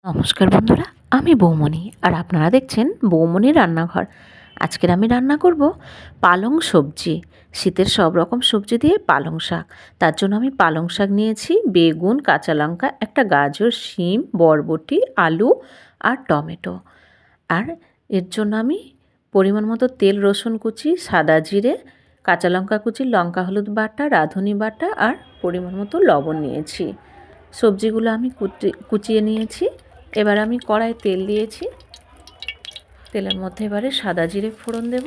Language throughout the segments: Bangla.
নমস্কার বন্ধুরা, আমি বৌমণি আর আপনারা দেখছেন বৌমণি রান্নাঘর। আজকের আমি রান্না করব পালং সবজি। শীতের সব রকম সবজি দিয়ে পালং শাক। তার জন্য আমি পালং শাক নিয়েছি, বেগুন, কাঁচা লঙ্কা, একটা গাজর, শিম, বরবটি, আলু আর টমেটো। আর এর জন্য আমি পরিমাণ মতো তেল, রসুন কুচি, সাদা জিরে, কাঁচা লঙ্কা কুচি, লঙ্কা হলুদ বাটা, রাঁধুনি বাটা আর পরিমাণ মতো লবণ নিয়েছি। সবজিগুলো আমি কুচিয়ে নিয়েছি। এবার আমি কড়াই তেল দিয়েছি। তেলের মধ্যে এবারে সাদা জিরে ফোড়ন দেব,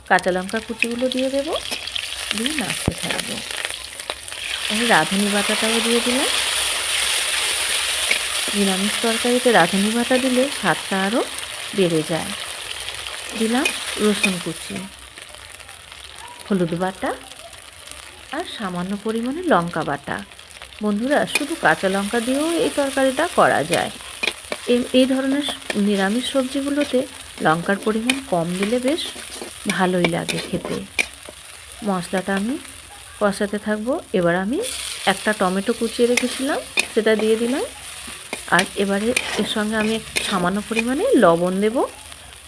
কাঁচা লঙ্কা কুচিগুলো দিয়ে দেব, দিয়ে নাড়তে থাকবো। আমি রাঁধুনি বাটাটাও দিয়ে দিলাম। নিরামিষ তরকারিতে রাঁধুনি বাটা দিলে স্বাদটা আরও বেড়ে যায়। দিলাম রসুন কুচি, হলুদ বাটা আর সামান্য পরিমাণে লঙ্কা বাটা। বন্ধুরা, শুধু কাঁচা লঙ্কা দিয়েও এই তরকারিটা করা যায়। এই ধরনের নিরামিষ সবজিগুলোতে লঙ্কার পরিমাণ কম দিলে বেশ ভালোই লাগে খেতে। মশলাটা আমি কষাতে থাকবো। এবার আমি একটা টমেটো কুচিয়ে রেখেছিলাম, সেটা দিয়ে দিলাম। আর এবারে এর সঙ্গে আমি সামান্য পরিমাণে লবণ দেব,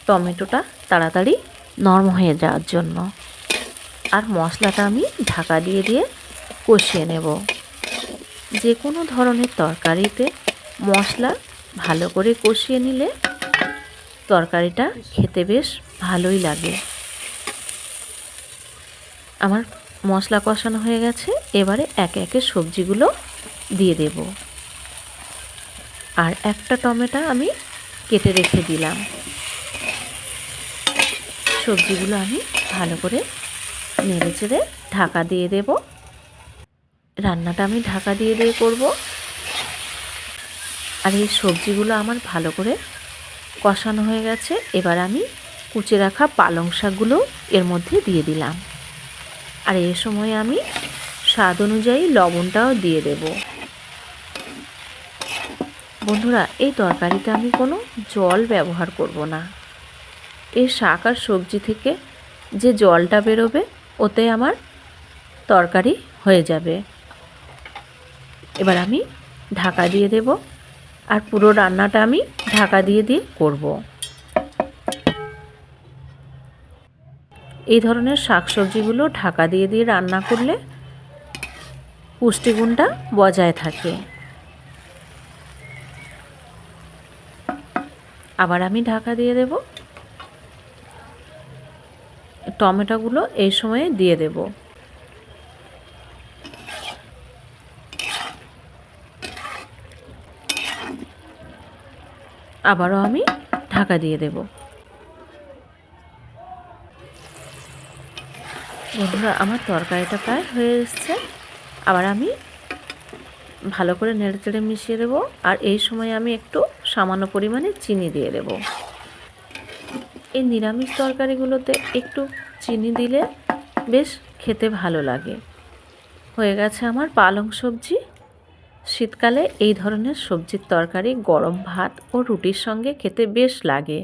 টমেটোটা তাড়াতাড়ি নরম হয়ে যাওয়ার জন্য। আর মশলাটা আমি ঢাকা দিয়ে দিয়ে কষিয়ে নেব। যে কোনো ধরনের তরকারিতে মশলা ভালো করে কষিয়ে নিলে তরকারিটা খেতে বেশ ভালোই লাগে। আমার মশলা কষানো হয়ে গেছে। এবারে একে একে সবজিগুলো দিয়ে দেব। আর একটা টমেটো আমি কেটে রেখে দিলাম। সবজিগুলো আমি ভালো করে নেড়ে চেড়ে ঢাকা দিয়ে দেব। রান্নাটা আমি ঢাকা দিয়ে দিয়ে করব। আর এই সবজিগুলো আমার ভালো করে কষানো হয়ে গেছে। এবার আমি কুচে রাখা পালং শাকগুলো এর মধ্যে দিয়ে দিলাম। আর এই সময় আমি স্বাদ অনুযায়ী লবণটাও দিয়ে দেব। বন্ধুরা, এই তরকারিতে আমি কোনো জল ব্যবহার করব না। এই শাক আর সবজি থেকে যে জলটা বেরোবে ওতে আমার তরকারি হয়ে যাবে। এবার আমি ঢাকা দিয়ে দেব। আর পুরো রান্নাটা আমি ঢাকা দিয়ে দিয়ে করব। এই ধরনের শাকসবজিগুলো ঢাকা দিয়ে দিয়ে রান্না করলে পুষ্টিগুণটা বজায় থাকে। আবার আমি ঢাকা দিয়ে দেব। টমেটোগুলো এই সময়ে দিয়ে দেব। আবারও আমি ঢাকা দিয়ে দেব। বন্ধুরা, আমার তরকারিটা প্রায় হয়ে এসছে। আবার আমি ভালো করে নেড়ে চেড়ে মিশিয়ে দেবো। আর এই সময় আমি একটু সামান্য পরিমাণে চিনি দিয়ে দেব। এই নিরামিষ তরকারিগুলোতে একটু চিনি দিলে বেশ খেতে ভালো লাগে। হয়ে গেছে আমার পালং সবজি। শীতকালে এই ধরনের সবজির তরকারি গরম ভাত ও রুটির সঙ্গে খেতে বেশ লাগে।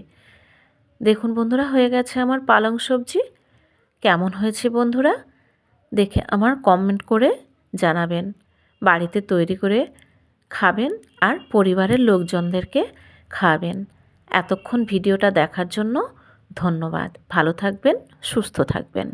দেখুন বন্ধুরা, হয়ে গেছে আমার পালং সবজি। কেমন হয়েছে বন্ধুরা, দেখে আমার কমেন্ট করে জানাবেন। বাড়িতে তৈরি করে খাবেন আর পরিবারের লোকজনদেরকে খাওয়াবেন। এতক্ষণ ভিডিওটা দেখার জন্য ধন্যবাদ। ভালো থাকবেন, সুস্থ থাকবেন।